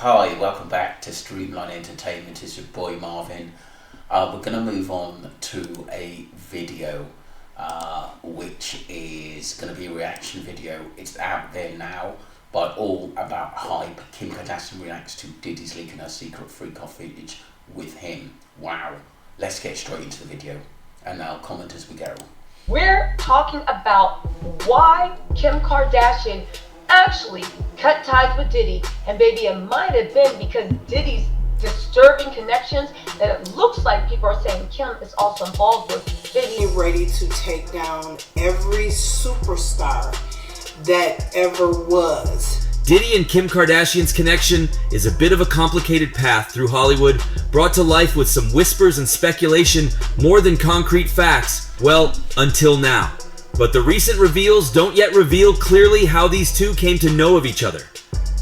Hi, welcome back to Streamline Entertainment. It's your boy Marvin. We're going to move on to a video which is going to be a reaction video. It's out there now, but all about hype. Kim Kardashian reacts to Diddy's leaking her secret freak-off footage with him. Wow. Let's get straight into the video and I'll comment as we go. We're talking about why Kim Kardashian actually cut ties with Diddy, and baby, it might have been because Diddy's disturbing connections that it looks like people are saying Kim is also involved with. Diddy ready to take down every superstar that ever was. Diddy and Kim Kardashian's connection is a bit of a complicated path through Hollywood, brought to life with some whispers and speculation more than concrete facts, well, until now. But the recent reveals don't yet reveal clearly how these two came to know of each other.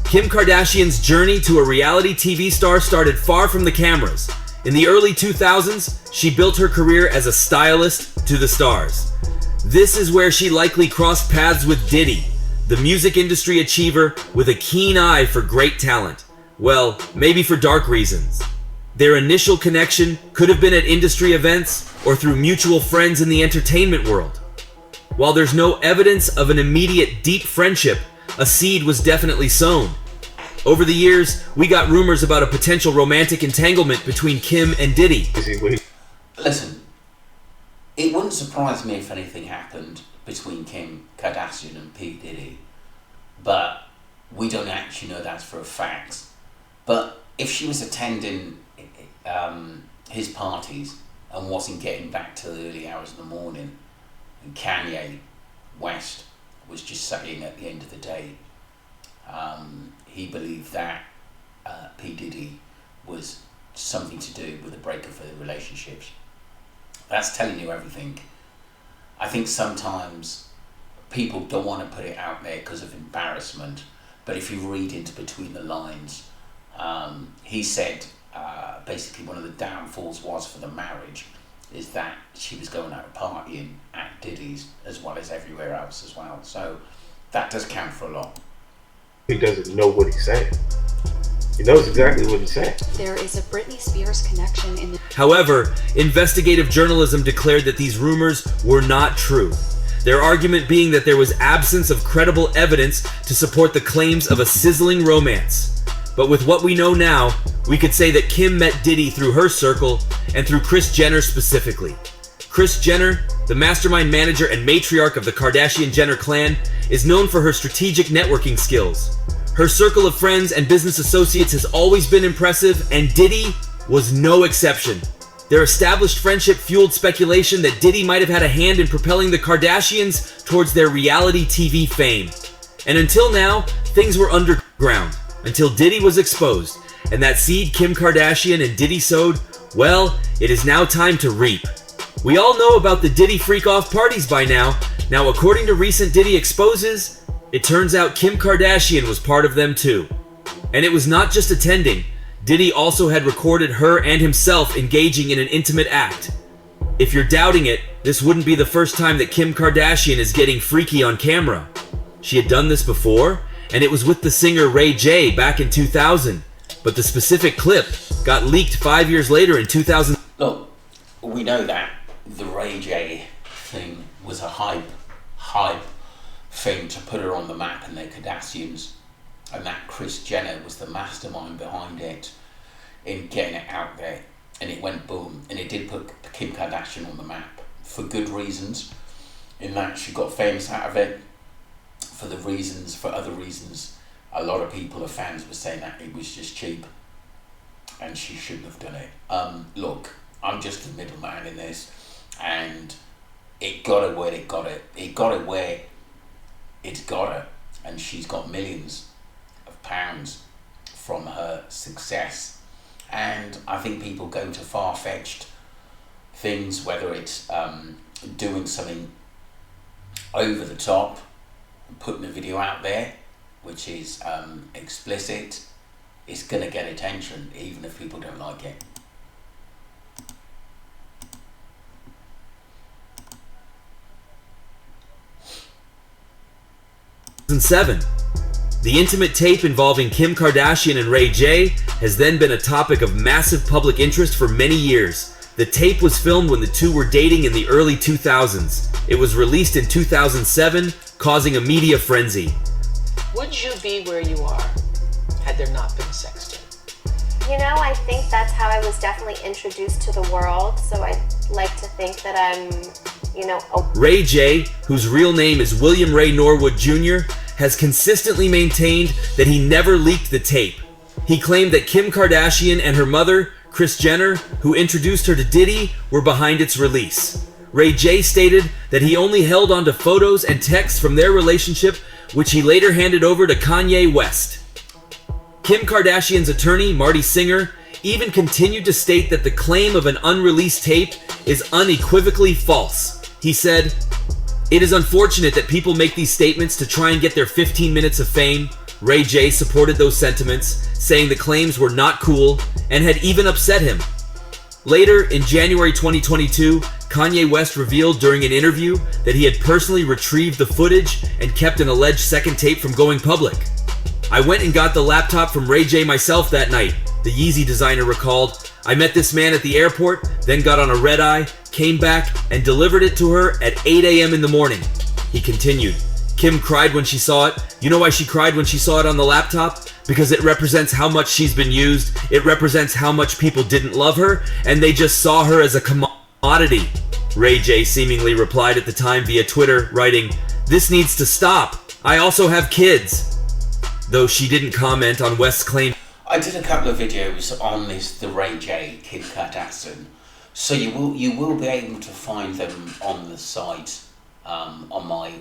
Kim Kardashian's journey to a reality TV star started far from the cameras. In the early 2000s, she built her career as a stylist to the stars. This is where she likely crossed paths with Diddy, the music industry achiever with a keen eye for great talent. Well, maybe for dark reasons. Their initial connection could have been at industry events or through mutual friends in the entertainment world. While there's no evidence of an immediate deep friendship, a seed was definitely sown. Over the years, we got rumors about a potential romantic entanglement between Kim and Diddy. Listen, it wouldn't surprise me if anything happened between Kim Kardashian and p-diddy, but we don't actually know that for a fact. But if she was attending his parties and wasn't getting back till the early hours of the morning, and Kanye West was just saying at the end of the day, he believed that p-diddy was something to do with the breakup of the relationships. That's telling you everything. I think sometimes people don't want to put it out there because of embarrassment, but if you read into between the lines, he said basically one of the downfalls was for the marriage is that she was going out partying at Diddy's as well as everywhere else as well. So that does count for a lot. He doesn't know what he's saying. He knows exactly what he's saying. There is a Britney Spears connection in the... However, investigative journalism declared that these rumors were not true. Their argument being that there was absence of credible evidence to support the claims of a sizzling romance. But with what we know now, we could say that Kim met Diddy through her circle and through Kris Jenner specifically. Kris Jenner, the mastermind manager and matriarch of the Kardashian-Jenner clan, is known for her strategic networking skills. Her circle of friends and business associates has always been impressive, and Diddy was no exception. Their established friendship fueled speculation that Diddy might have had a hand in propelling the Kardashians towards their reality TV fame. And until now, things were underground, until Diddy was exposed, and that seed Kim Kardashian and Diddy sowed, well, it is now time to reap. We all know about the Diddy freak-off parties by now. Now, according to recent Diddy exposes, it turns out Kim Kardashian was part of them too. And it was not just attending. Diddy also had recorded her and himself engaging in an intimate act. If you're doubting it, this wouldn't be the first time that Kim Kardashian is getting freaky on camera. She had done this before, and it was with the singer Ray J back in 2000. But the specific clip got leaked 5 years later in 2000. Look, we know that the Ray J thing was a hype thing to put her on the map and their Kardashians, and that Kris Jenner was the mastermind behind it in getting it out there, and it went boom, and it did put Kim Kardashian on the map for good reasons, in that she got famous out of it. For other reasons, a lot of people, her fans, were saying that it was just cheap and she shouldn't have done it. Look, I'm just the middleman in this, and it got her where it got it. It got her where it's got her, and she's got millions of pounds from her success. And I think people go to far-fetched things, whether it's doing something over the top, putting a video out there which is explicit. It's gonna get attention even if people don't like it. 2007. The intimate tape involving Kim Kardashian and Ray J has then been a topic of massive public interest for many years. The tape was filmed when the two were dating in the early 2000s. It was released in 2007, causing a media frenzy. Would you be where you are had there not been sexting? You know, I think that's how I was definitely introduced to the world, so I like to think that I'm, Ray J, whose real name is William Ray Norwood Jr., has consistently maintained that he never leaked the tape. He claimed that Kim Kardashian and her mother, Kris Jenner, who introduced her to Diddy, were behind its release. Ray J stated that he only held onto photos and texts from their relationship, which he later handed over to Kanye West. Kim Kardashian's attorney, Marty Singer, even continued to state that the claim of an unreleased tape is unequivocally false. He said, "It is unfortunate that people make these statements to try and get their 15 minutes of fame." Ray J supported those sentiments, saying the claims were not cool and had even upset him. Later, in January 2022, Kanye West revealed during an interview that he had personally retrieved the footage and kept an alleged second tape from going public. "I went and got the laptop from Ray J myself that night," the Yeezy designer recalled. "I met this man at the airport, then got on a red eye, came back, and delivered it to her at 8 a.m. in the morning." He continued, "Kim cried when she saw it. You know why she cried when she saw it on the laptop? Because it represents how much she's been used. It represents how much people didn't love her, and they just saw her as a commodity." Ray J seemingly replied at the time via Twitter, writing, "This needs to stop. I also have kids." Though she didn't comment on West's claim. I did a couple of videos on the Ray J, Kim Kardashian, so you will be able to find them on the site, on my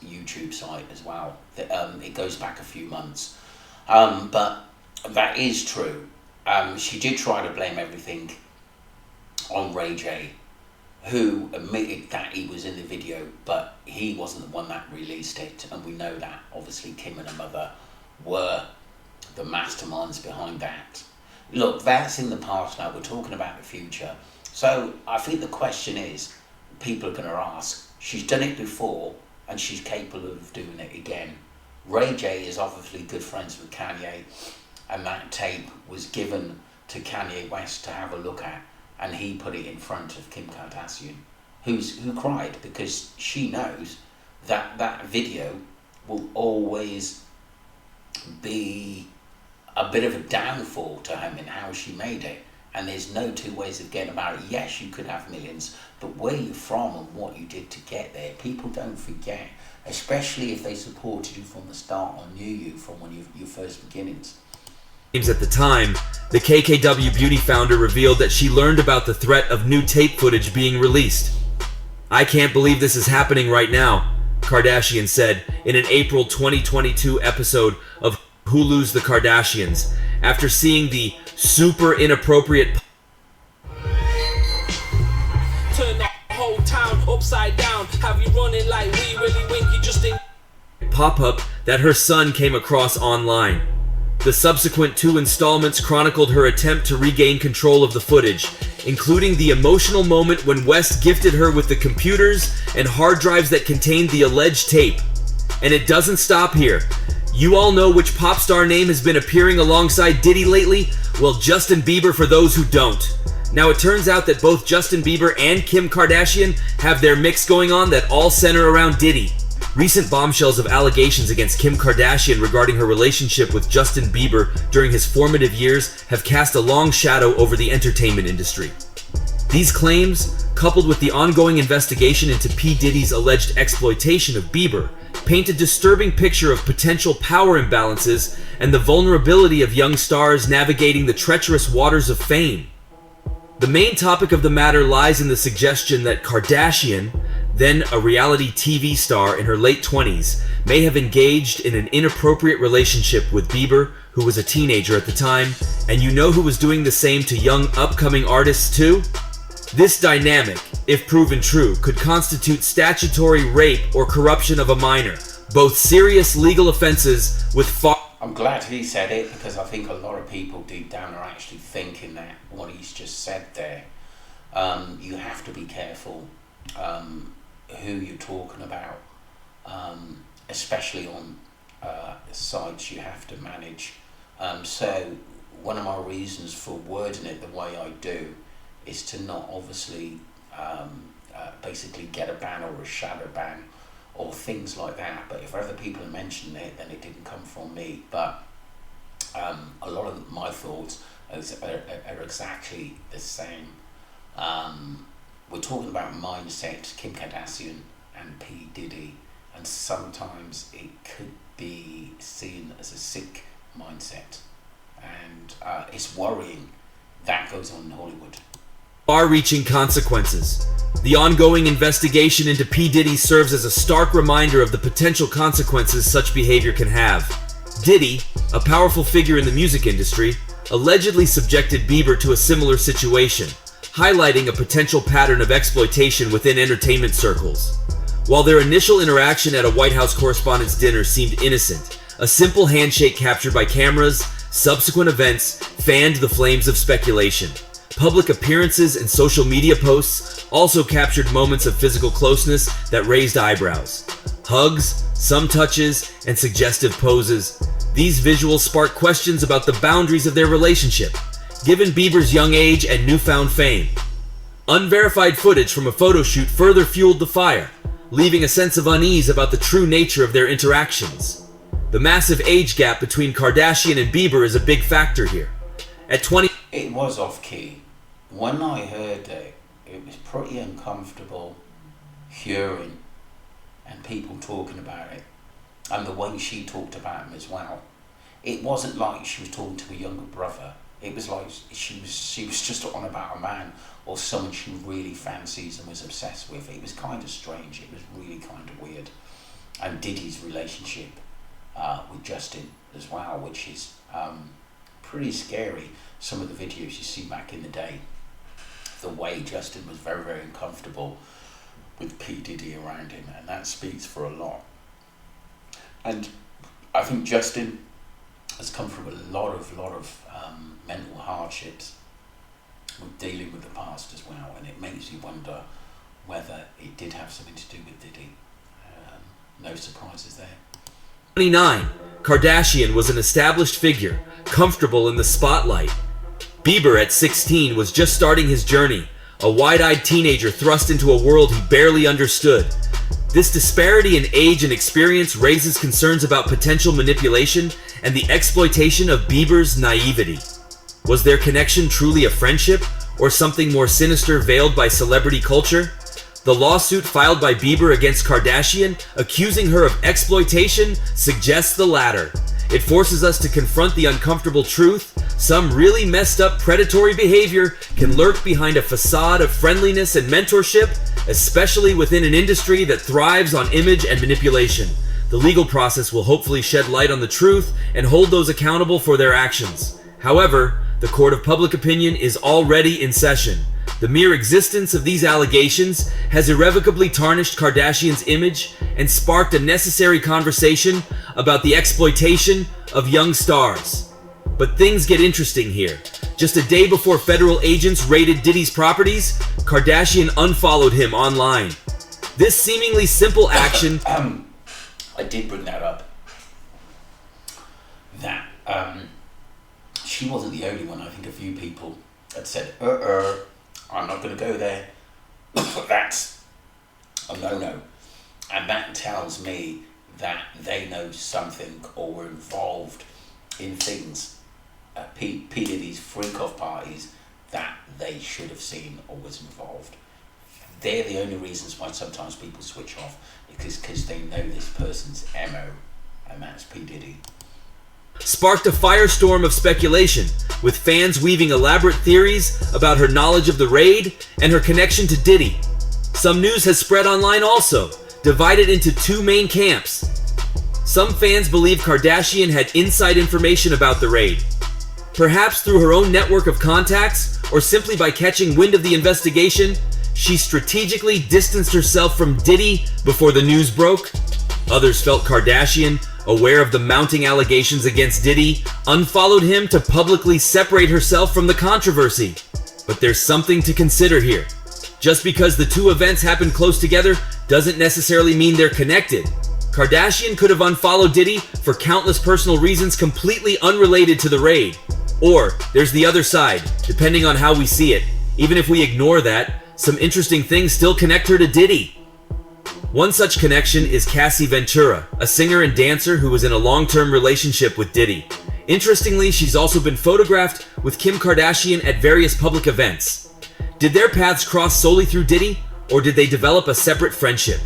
YouTube site as well. It goes back a few months, but that is true. She did try to blame everything on Ray J, who admitted that he was in the video, but he wasn't the one that released it, and we know that obviously Kim and her mother were the masterminds behind that. Look, that's in the past now, we're talking about the future. So I think the question is, people are going to ask, she's done it before and she's capable of doing it again. Ray J is obviously good friends with Kanye, and that tape was given to Kanye West to have a look at, and he put it in front of Kim Kardashian, who cried because she knows that that video will always be a bit of a downfall to him in how she made it, and there's no two ways of getting about it. Yes, you could have millions, but where you're from and what you did to get there, people don't forget, especially if they supported you from the start or knew you from your first beginnings. At the time, the KKW Beauty founder revealed that she learned about the threat of new tape footage being released. "I can't believe this is happening right now," Kardashian said in an April 2022 episode of Hulu's The Kardashians, after seeing the super inappropriate turn the whole town upside down. Have you running like we really winky just in pop-up that her son came across online. The subsequent 2 installments chronicled her attempt to regain control of the footage, including the emotional moment when West gifted her with the computers and hard drives that contained the alleged tape. And it doesn't stop here. You all know which pop star name has been appearing alongside Diddy lately? Well, Justin Bieber for those who don't. Now it turns out that both Justin Bieber and Kim Kardashian have their mix going on that all center around Diddy. Recent bombshells of allegations against Kim Kardashian regarding her relationship with Justin Bieber during his formative years have cast a long shadow over the entertainment industry. These claims, coupled with the ongoing investigation into p-Diddy's alleged exploitation of Bieber, paint a disturbing picture of potential power imbalances and the vulnerability of young stars navigating the treacherous waters of fame. The main topic of the matter lies in the suggestion that Kardashian, then a reality TV star in her late 20s, may have engaged in an inappropriate relationship with Bieber, who was a teenager at the time, and you know who was doing the same to young upcoming artists too? This dynamic, if proven true, could constitute statutory rape or corruption of a minor, both serious legal offenses with far... I'm glad he said it, because I think a lot of people deep down are actually thinking that what he's just said there. You have to be careful who you're talking about, especially on sides you have to manage. So one of my reasons for wording it the way I do is to not obviously basically get a ban or a shadow ban or things like that. But if other people are mentioning it, then it didn't come from me. But a lot of my thoughts are exactly the same. We're talking about mindset, Kim Kardashian and p-diddy, and sometimes it could be seen as a sick mindset, and it's worrying that goes on in Hollywood. Far-reaching consequences. The ongoing investigation into P. Diddy serves as a stark reminder of the potential consequences such behavior can have. Diddy, a powerful figure in the music industry, allegedly subjected Bieber to a similar situation, highlighting a potential pattern of exploitation within entertainment circles. While their initial interaction at a White House Correspondents' Dinner seemed innocent, a simple handshake captured by cameras, subsequent events fanned the flames of speculation. Public appearances and social media posts also captured moments of physical closeness that raised eyebrows. Hugs, some touches, and suggestive poses. These visuals spark questions about the boundaries of their relationship, given Bieber's young age and newfound fame. Unverified footage from a photo shoot further fueled the fire, leaving a sense of unease about the true nature of their interactions. The massive age gap between Kardashian and Bieber is a big factor here. At 20... It was off-key. When I heard it, it was pretty uncomfortable hearing and people talking about it, and the way she talked about him as well. It wasn't like she was talking to a younger brother. It was like she was just on about a man or someone she really fancies and was obsessed with. It was kind of strange. It was really kind of weird. And Diddy's relationship with Justin as well, which is pretty scary. Some of the videos you see back in the day, the way Justin was very, very uncomfortable with p-diddy around him, and that speaks for a lot. And I think Justin has come from a lot of mental hardships with dealing with the past as well, and it makes you wonder whether it did have something to do with Diddy. No surprises there. 29, Kardashian was an established figure, comfortable in the spotlight. Bieber at 16 was just starting his journey, a wide-eyed teenager thrust into a world he barely understood. This disparity in age and experience raises concerns about potential manipulation and the exploitation of Bieber's naivety. Was their connection truly a friendship, or something more sinister veiled by celebrity culture? The lawsuit filed by Bieber against Kardashian, accusing her of exploitation, suggests the latter. It forces us to confront the uncomfortable truth. Some really messed up predatory behavior can lurk behind a facade of friendliness and mentorship, especially within an industry that thrives on image and manipulation. The legal process will hopefully shed light on the truth and hold those accountable for their actions. However, the court of public opinion is already in session. The mere existence of these allegations has irrevocably tarnished Kardashian's image and sparked a necessary conversation about the exploitation of young stars. But things get interesting here. Just a day before federal agents raided Diddy's properties, Kardashian unfollowed him online. This seemingly simple action... I did bring that up. That she wasn't the only one. I think a few people had said, I'm not going to go there. That's a no-no. And that tells me that they know something or were involved in things at P. Diddy's freak-off parties that they should have seen or was involved. They're the only reasons why sometimes people switch off, because they know this person's MO, and that's P. Diddy. Sparked a firestorm of speculation, with fans weaving elaborate theories about her knowledge of the raid and her connection to Diddy. Some news has spread online also, divided into two main camps. Some fans believe Kardashian had inside information about the raid, perhaps through her own network of contacts or simply by catching wind of the investigation. She strategically distanced herself from Diddy before the news broke. Others felt Kardashian, aware of the mounting allegations against Diddy, unfollowed him to publicly separate herself from the controversy. But there's something to consider here. Just because the two events happened close together doesn't necessarily mean they're connected. Kardashian could have unfollowed Diddy for countless personal reasons completely unrelated to the raid. Or there's the other side, depending on how we see it. Even if we ignore that, some interesting things still connect her to Diddy. One such connection is Cassie Ventura, a singer and dancer who was in a long-term relationship with Diddy. Interestingly, she's also been photographed with Kim Kardashian at various public events. Did their paths cross solely through Diddy, or did they develop a separate friendship?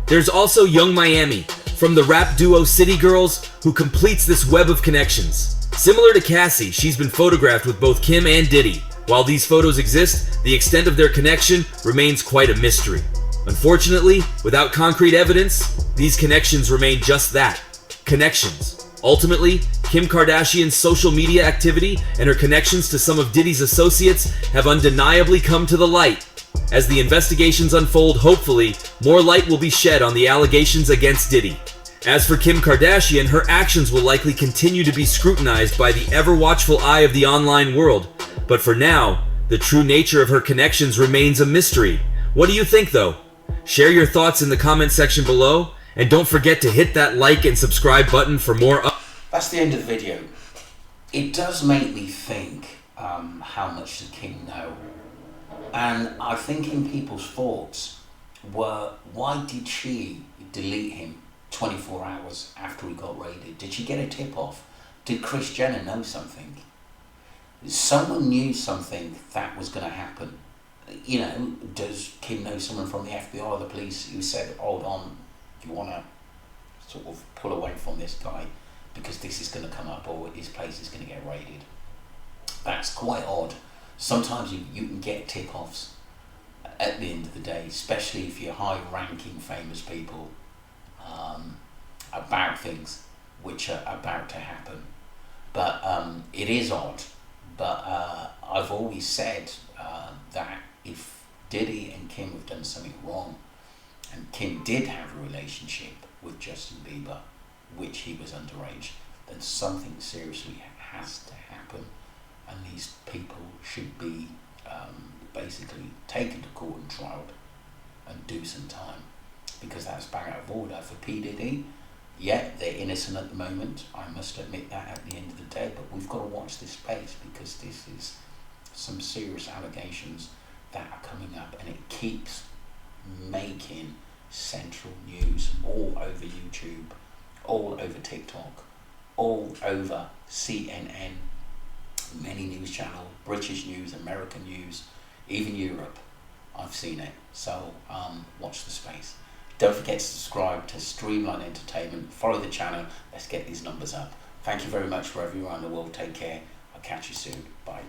There's also Young Miami, from the rap duo City Girls, who completes this web of connections. Similar to Cassie, she's been photographed with both Kim and Diddy. While these photos exist, the extent of their connection remains quite a mystery. Unfortunately, without concrete evidence, these connections remain just that, connections. Ultimately, Kim Kardashian's social media activity and her connections to some of Diddy's associates have undeniably come to the light. As the investigations unfold, hopefully, more light will be shed on the allegations against Diddy. As for Kim Kardashian, her actions will likely continue to be scrutinized by the ever-watchful eye of the online world. But for now, the true nature of her connections remains a mystery. What do you think, though? Share your thoughts in the comment section below, and don't forget to hit that like and subscribe button for more. That's the end of the video. It does make me think how much does Kim know? And I think in people's thoughts were, why did she delete him 24 hours after he got raided? Did she get a tip off? Did Kris Jenner know something? Someone knew something that was going to happen. You know, does Kim know someone from the FBI or the police who said, hold on, you want to sort of pull away from this guy because this is going to come up or his place is going to get raided? That's quite odd. Sometimes you can get tip-offs at the end of the day, especially if you're high-ranking famous people, about things which are about to happen. But it is odd. But I've always said that if Diddy and Kim have done something wrong, and Kim did have a relationship with Justin Bieber, which he was underage, then something seriously has to happen, and these people should be basically taken to court and trialed and do some time, because that's bang out of order. For p-diddy, yeah, they're innocent at the moment, I must admit that at the end of the day, but we've got to watch this space, because this is some serious allegations that are coming up, and it keeps making central news all over YouTube, all over TikTok, all over CNN, many news channels, British news, American news, even Europe. I've seen it. So watch the space. Don't forget to subscribe to Streamline Entertainment. Follow the channel. Let's get these numbers up. Thank you very much wherever you are in the world. Take care. I'll catch you soon. Bye.